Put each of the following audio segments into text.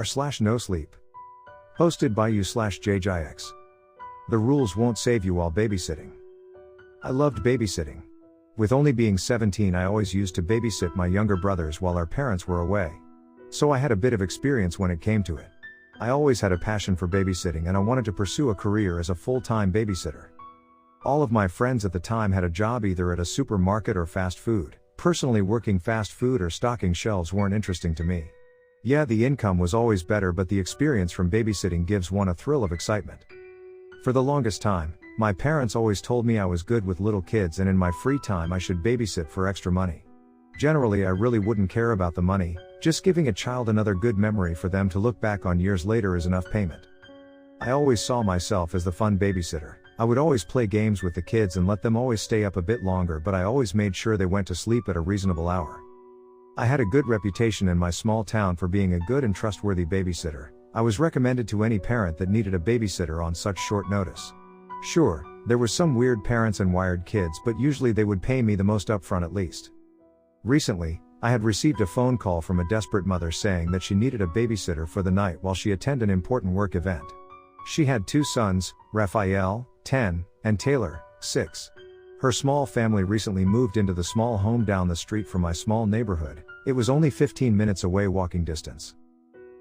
r/nosleep. Hosted by you/JJX. The rules won't save you while babysitting. I loved babysitting. With only being 17, I always used to babysit my younger brothers while our parents were away. So I had a bit of experience when it came to it. I always had a passion for babysitting and I wanted to pursue a career as a full-time babysitter. All of my friends at the time had a job either at a supermarket or fast food. Personally, working fast food or stocking shelves weren't interesting to me. Yeah, the income was always better, but the experience from babysitting gives one a thrill of excitement. For the longest time, my parents always told me I was good with little kids and in my free time I should babysit for extra money. Generally, I really wouldn't care about the money, just giving a child another good memory for them to look back on years later is enough payment. I always saw myself as the fun babysitter. I would always play games with the kids and let them always stay up a bit longer, but I always made sure they went to sleep at a reasonable hour. I had a good reputation in my small town for being a good and trustworthy babysitter. I was recommended to any parent that needed a babysitter on such short notice. Sure, there were some weird parents and wired kids, but usually they would pay me the most upfront at least. Recently, I had received a phone call from a desperate mother saying that she needed a babysitter for the night while she attended an important work event. She had 2 sons, Raphael, 10, and Taylor, 6. Her small family recently moved into the small home down the street from my small neighborhood. It was only 15 minutes away walking distance.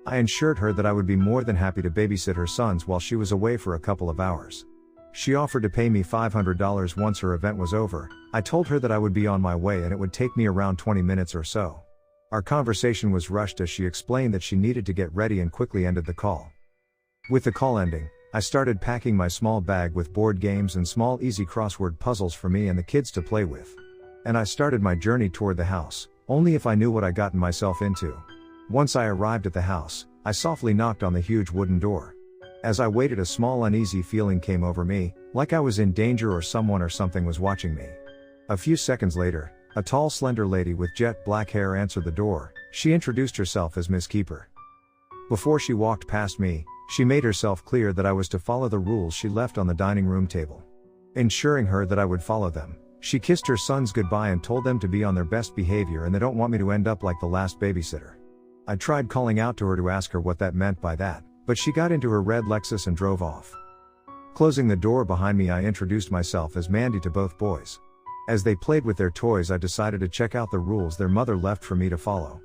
I assured her that I would be more than happy to babysit her sons while she was away for a couple of hours. She offered to pay me $500 once her event was over. I told her that I would be on my way and it would take me around 20 minutes or so. Our conversation was rushed as she explained that she needed to get ready and quickly ended the call. With the call ending, I started packing my small bag with board games and small easy crossword puzzles for me and the kids to play with. And I started my journey toward the house, only if I knew what I'd gotten myself into. Once I arrived at the house, I softly knocked on the huge wooden door. As I waited, a small uneasy feeling came over me, like I was in danger or someone or something was watching me. A few seconds later, a tall slender lady with jet black hair answered the door. She introduced herself as Miss Keeper. Before she walked past me, she made herself clear that I was to follow the rules she left on the dining room table. Ensuring her that I would follow them, she kissed her sons goodbye and told them to be on their best behavior and they don't want me to end up like the last babysitter. I tried calling out to her to ask her what that meant by that, but she got into her red Lexus and drove off. Closing the door behind me, I introduced myself as Mandy to both boys. As they played with their toys, I decided to check out the rules their mother left for me to follow.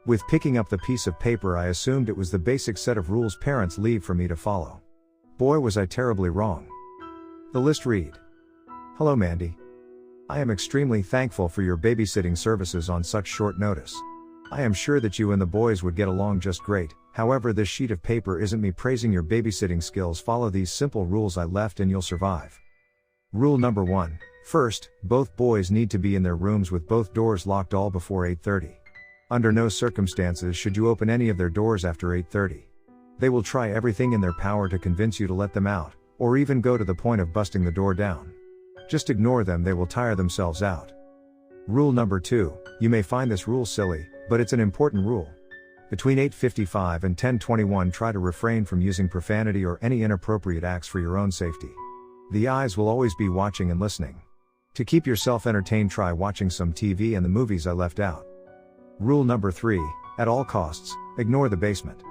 With picking up the piece of paper, I assumed it was the basic set of rules parents leave for me to follow. Boy, was I terribly wrong. The list read: Hello Mandy. I am extremely thankful for your babysitting services on such short notice. I am sure that you and the boys would get along just great. However, this sheet of paper isn't me praising your babysitting skills. Follow these simple rules I left and you'll survive. Rule number 1. First, both boys need to be in their rooms with both doors locked all before 8:30. Under no circumstances should you open any of their doors after 8:30. They will try everything in their power to convince you to let them out, or even go to the point of busting the door down. Just ignore them, they will tire themselves out. Rule number 2, you may find this rule silly, but it's an important rule. Between 8:55 and 10:21 try to refrain from using profanity or any inappropriate acts for your own safety. The eyes will always be watching and listening. To keep yourself entertained, try watching some TV and the movies I left out. Rule number 3, at all costs, ignore the basement.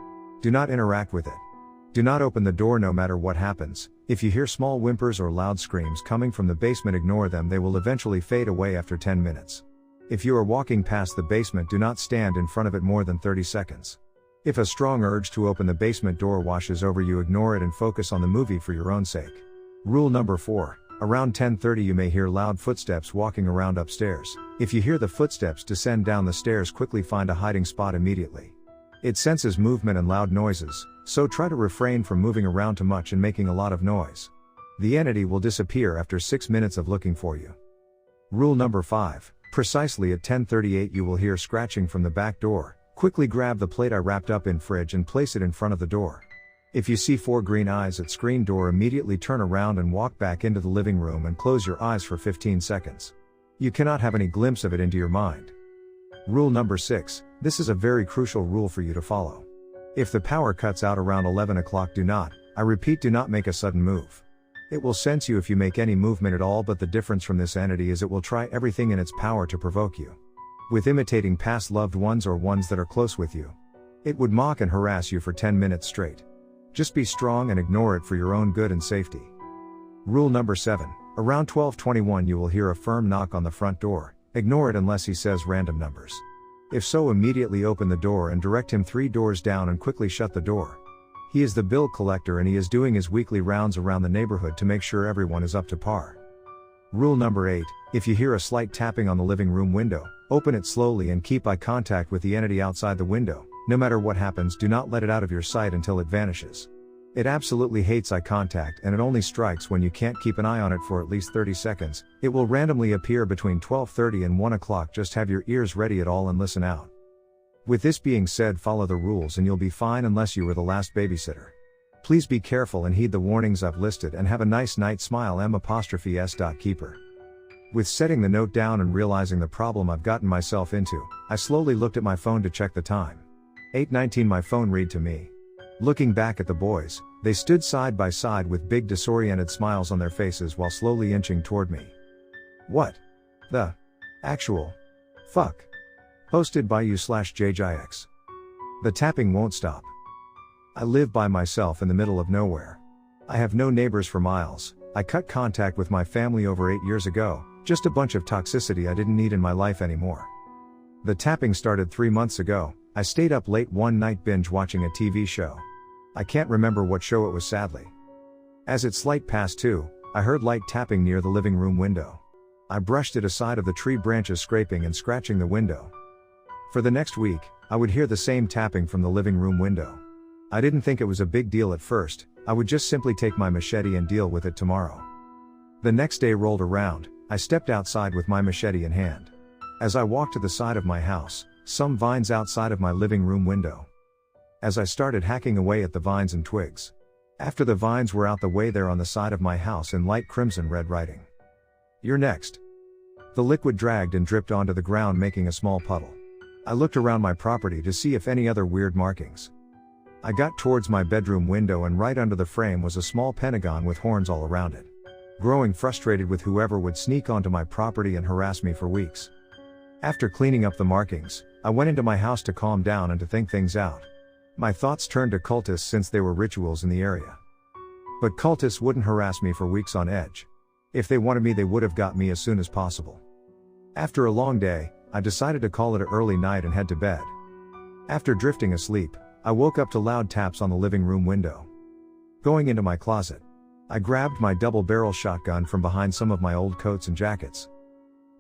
Do not interact with it. Do not open the door no matter what happens. If you hear small whimpers or loud screams coming from the basement, ignore them, they will eventually fade away after 10 minutes. If you are walking past the basement, do not stand in front of it more than 30 seconds. If a strong urge to open the basement door washes over you, ignore it and focus on the movie for your own sake. Rule number 4, around 10:30 you may hear loud footsteps walking around upstairs. If you hear the footsteps descend down the stairs, quickly find a hiding spot immediately. It senses movement and loud noises, so try to refrain from moving around too much and making a lot of noise. The entity will disappear after 6 minutes of looking for you. Rule number 5, precisely at 10:38 you will hear scratching from the back door. Quickly grab the plate I wrapped up in fridge and place it in front of the door. If you see 4 green eyes at screen door, immediately turn around and walk back into the living room and close your eyes for 15 seconds. You cannot have any glimpse of it into your mind. Rule number 6, this is a very crucial rule for you to follow. If the power cuts out around 11 o'clock, do not make a sudden move. It will sense you if you make any movement at all, but the difference from this entity is it will try everything in its power to provoke you. With imitating past loved ones or ones that are close with you. It would mock and harass you for 10 minutes straight. Just be strong and ignore it for your own good and safety. Rule number 7. Around 12:21 you will hear a firm knock on the front door. Ignore it unless he says random numbers. If so, immediately open the door and direct him 3 doors down and quickly shut the door. He is the bill collector and he is doing his weekly rounds around the neighborhood to make sure everyone is up to par. Rule number 8. If you hear a slight tapping on the living room window, open it slowly and keep eye contact with the entity outside the window. No matter what happens, do not let it out of your sight until it vanishes. It absolutely hates eye contact and it only strikes when you can't keep an eye on it for at least 30 seconds. It will randomly appear between 12:30 and 1 o'clock. Just have your ears ready at all and listen out. With this being said, follow the rules and you'll be fine unless you were the last babysitter. Please be careful and heed the warnings I've listed and have a nice night. Smile M''S. Keeper. With setting the note down and realizing the problem I've gotten myself into, I slowly looked at my phone to check the time. 8:19 my phone read to me. Looking back at the boys, they stood side by side with big disoriented smiles on their faces while slowly inching toward me. What the actual fuck? Hosted by you/JJX. The tapping won't stop. I live by myself in the middle of nowhere. I have no neighbors for miles. I cut contact with my family over 8 years ago, just a bunch of toxicity I didn't need in my life anymore. The tapping started 3 months ago. I stayed up late one night binge watching a TV show. I can't remember what show it was sadly. As it's slight past 2, I heard light tapping near the living room window. I brushed it aside of the tree branches scraping and scratching the window. For the next week, I would hear the same tapping from the living room window. I didn't think it was a big deal at first. I would just simply take my machete and deal with it tomorrow. The next day rolled around. I stepped outside with my machete in hand. As I walked to the side of my house, some vines outside of my living room window. As I started hacking away at the vines and twigs. After the vines were out the way, there on the side of my house in light crimson red writing. "You're next." The liquid dragged and dripped onto the ground, making a small puddle. I looked around my property to see if any other weird markings. I got towards my bedroom window and right under the frame was a small pentagon with horns all around it. Growing frustrated with whoever would sneak onto my property and harass me for weeks. After cleaning up the markings, I went into my house to calm down and to think things out. My thoughts turned to cultists since there were rituals in the area. But cultists wouldn't harass me for weeks on edge. If they wanted me, they would have got me as soon as possible. After a long day, I decided to call it an early night and head to bed. After drifting asleep, I woke up to loud taps on the living room window. Going into my closet, I grabbed my double-barrel shotgun from behind some of my old coats and jackets.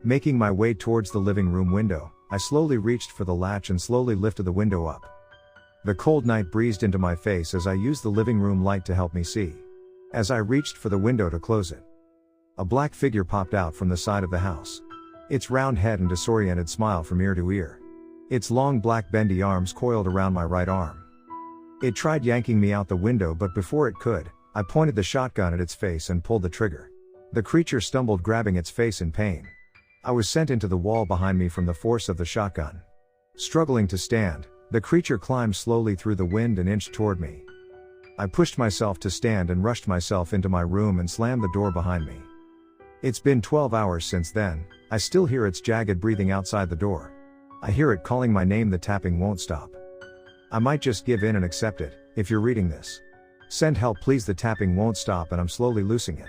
Making my way towards the living room window, I slowly reached for the latch and slowly lifted the window up. The cold night breezed into my face as I used the living room light to help me see. As I reached for the window to close it, a black figure popped out from the side of the house. Its round head and disoriented smile from ear to ear. Its long black bendy arms coiled around my right arm. It tried yanking me out the window, but before it could, I pointed the shotgun at its face and pulled the trigger. The creature stumbled, grabbing its face in pain. I was sent into the wall behind me from the force of the shotgun. Struggling to stand, the creature climbed slowly through the wind and inched toward me. I pushed myself to stand and rushed myself into my room and slammed the door behind me. It's been 12 hours since then. I still hear its jagged breathing outside the door. I hear it calling my name. The tapping won't stop. I might just give in and accept it. If you're reading this, send help please. The tapping won't stop and I'm slowly losing it.